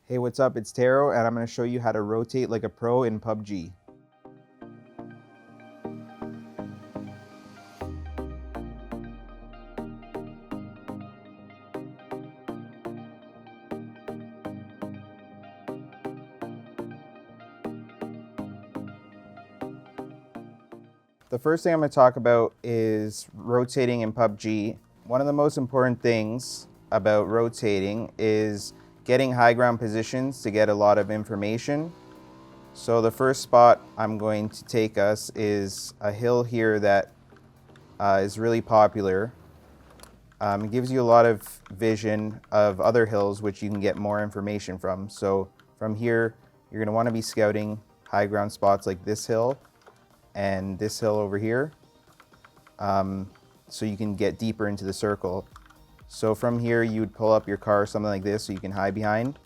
Hey, what's up? It's Taro, and I'm going to show you how to rotate like a pro in PUBG. The first thing I'm going to talk about is rotating in PUBG. One of the most important things about rotating is getting high ground positions to get a lot of information. So the first spot I'm going to take us is a hill here that is really popular. It gives you a lot of vision of other hills which you can get more information from. So from here, you're going to want to be scouting high ground spots like this hill and this hill over here, so you can get deeper into the circle. So from here, you would pull up your car, something like this, so you can hide behind,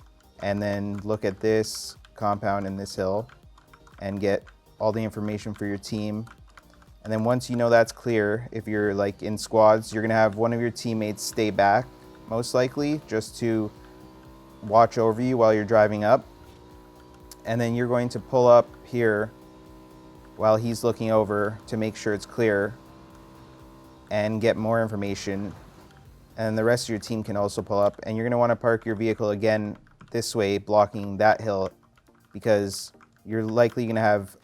and then look at this compound and this hill and get all the information for your team. And then once you know that's clear, if you're like in squads, you're gonna have one of your teammates stay back, most likely, just to watch over you while you're driving up. And then you're going to pull up here while he's looking over to make sure it's clear and get more information. And the rest of your team can also pull up. And you're gonna wanna park your vehicle again this way, blocking that hill, because you're likely gonna have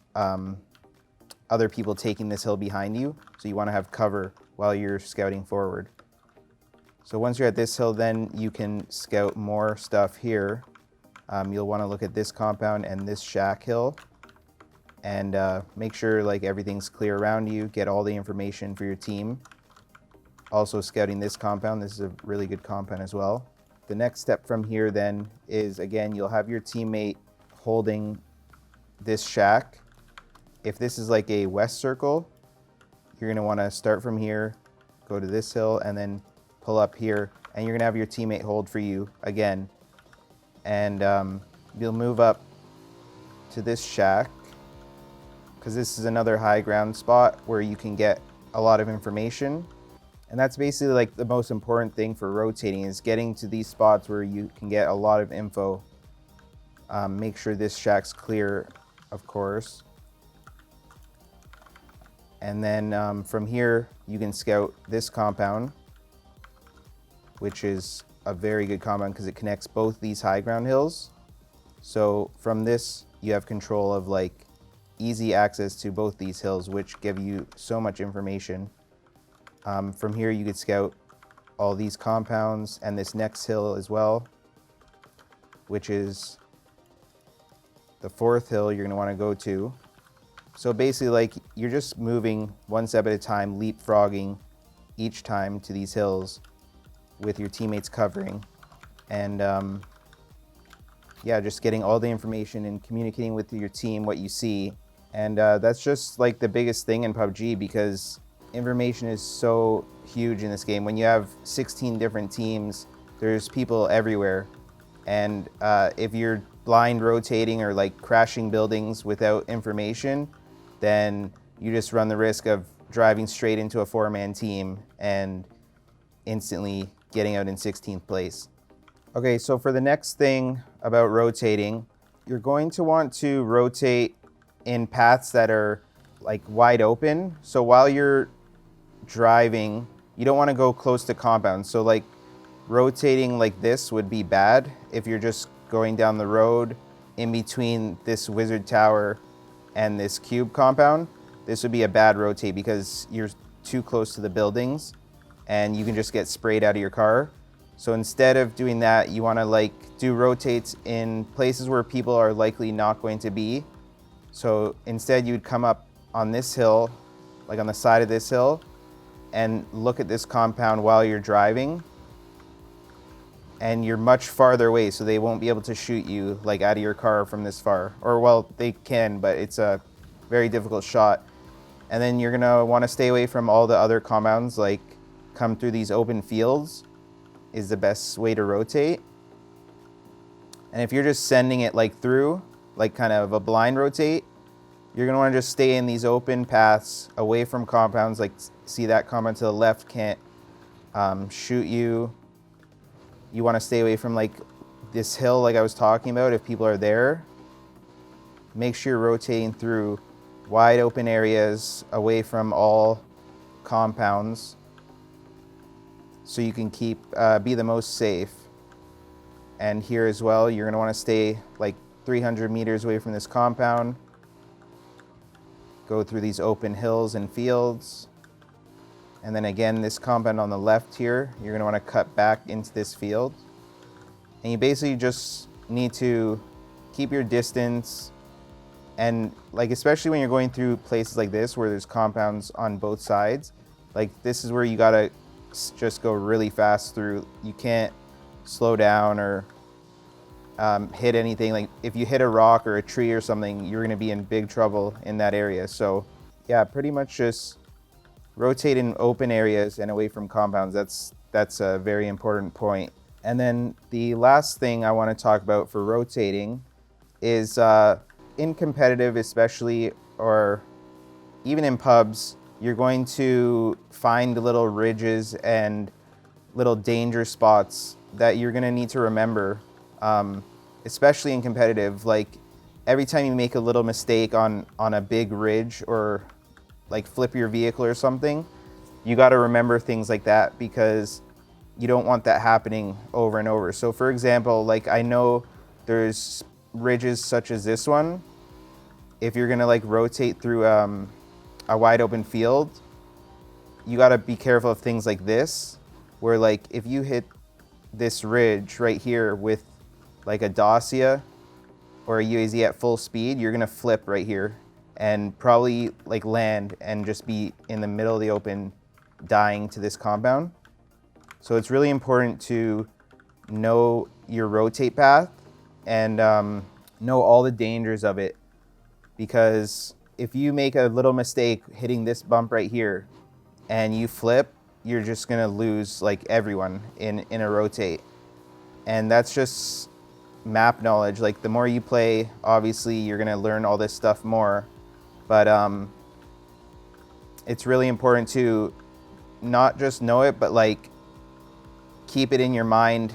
other people taking this hill behind you. So you wanna have cover while you're scouting forward. So once you're at this hill, then you can scout more stuff here. You'll wanna look at this compound and this shack hill and make sure like everything's clear around you, get all the information for your team. Also scouting this compound, this is a really good compound as well. The next step from here then is, again, you'll have your teammate holding this shack. If this is like a west circle, you're gonna wanna start from here, go to this hill, and then pull up here, and you're gonna have your teammate hold for you again. And you'll move up to this shack, because this is another high ground spot where you can get a lot of information. And that's basically like the most important thing for rotating, is getting to these spots where you can get a lot of info. Make sure this shack's clear, of course. And then from here, you can scout this compound, which is a very good compound because it connects both these high ground hills. So from this, you have control of like easy access to both these hills, which give you so much information. From here, you could scout all these compounds and this next hill as well, which is the fourth hill you're gonna wanna go to. So basically, like, you're just moving one step at a time, leapfrogging each time to these hills with your teammates covering. And yeah, just getting all the information and communicating with your team what you see. And that's just like the biggest thing in PUBG, because information is so huge in this game. When you have 16 different teams, there's people everywhere. And if you're blind rotating or like crashing buildings without information, then you just run the risk of driving straight into a 4-man team and instantly getting out in 16th place. Okay, so for the next thing about rotating, you're going to want to rotate in paths that are like wide open. So while you're driving, you don't want to go close to compounds. So like rotating like this would be bad if you're just going down the road in between this wizard tower and this cube compound. This would be a bad rotate because you're too close to the buildings and you can just get sprayed out of your car. So instead of doing that, you want to like do rotates in places where people are likely not going to be. So instead, you'd come up on this hill, like on the side of this hill, and look at this compound while you're driving. And you're much farther away, so they won't be able to shoot you like out of your car from this far. Or well, they can, but it's a very difficult shot. And then you're gonna want to stay away from all the other compounds, like come through these open fields is the best way to rotate. And if you're just sending it like through, like kind of a blind rotate, you're gonna want to just stay in these open paths away from compounds. Like, see that compound to the left can't shoot you. You want to stay away from like this hill like I was talking about, if people are there, make sure you're rotating through wide open areas away from all compounds so you can keep be the most safe. And here as well, you're gonna wanna stay like 300 meters away from this compound. Go through these open hills and fields. And then again, this compound on the left here, you're gonna wanna cut back into this field. And you basically just need to keep your distance, and like, especially when you're going through places like this where there's compounds on both sides, like this is where you gotta just go really fast through. You can't slow down or hit anything. Like if you hit a rock or a tree or something, you're gonna be in big trouble in that area. So yeah, pretty much just rotate in open areas and away from compounds. That's a very important point. And then the last thing I want to talk about for rotating is in competitive especially, or even in pubs, you're going to find little ridges and little danger spots that you're going to need to remember, especially in competitive. Like every time you make a little mistake on a big ridge or like flip your vehicle or something, you got to remember things like that because you don't want that happening over and over. So for example, like I know there's ridges such as this one. If you're gonna like rotate through a wide open field, you gotta be careful of things like this, where like if you hit this ridge right here with like a Dacia or a UAZ at full speed, you're gonna flip right here and probably like land and just be in the middle of the open dying to this compound. So it's really important to know your rotate path and know all the dangers of it, because if you make a little mistake hitting this bump right here and you flip, you're just gonna lose like everyone in a rotate. And that's just map knowledge. Like the more you play, obviously you're gonna learn all this stuff more, but it's really important to not just know it, but like keep it in your mind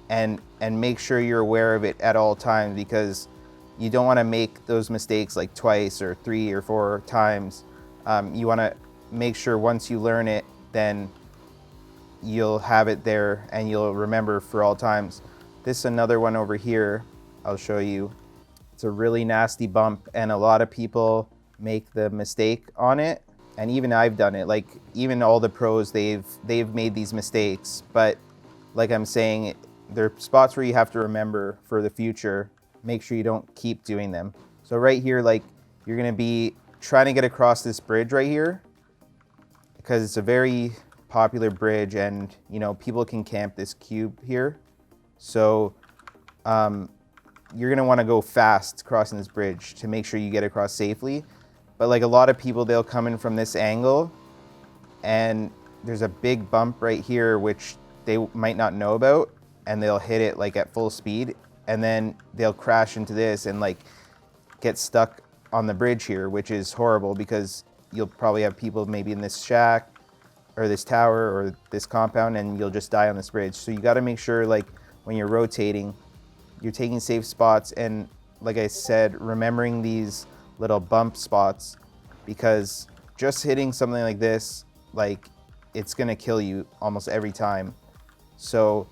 and make sure you're aware of it at all times, because you don't want to make those mistakes like twice or 3 or 4 times. You want to make sure once you learn it, then you'll have it there and you'll remember for all times. This is another one over here. I'll show you. It's a really nasty bump and a lot of people make the mistake on it. And even I've done it. Like even all the pros, they've made these mistakes. But like I'm saying, there are spots where you have to remember for the future. Make sure you don't keep doing them. So right here, like you're gonna be trying to get across this bridge right here because it's a very popular bridge, and you know people can camp this cube here. So you're gonna want to go fast crossing this bridge to make sure you get across safely. But like a lot of people, they'll come in from this angle and there's a big bump right here which they might not know about, and they'll hit it like at full speed, and then they'll crash into this and like get stuck on the bridge here, which is horrible because you'll probably have people maybe in this shack or this tower or this compound and you'll just die on this bridge. So you got to make sure like when you're rotating, you're taking safe spots, and like I said, remembering these little bump spots, because just hitting something like this, like it's gonna kill you almost every time. So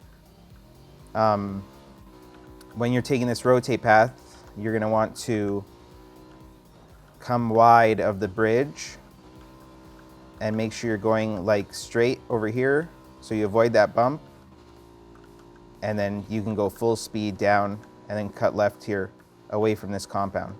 when you're taking this rotate path, you're gonna want to come wide of the bridge and make sure you're going like straight over here so you avoid that bump, and then you can go full speed down and then cut left here away from this compound.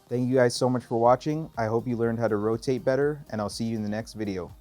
Thank you guys so much for watching. I hope you learned how to rotate better, and I'll see you in the next video.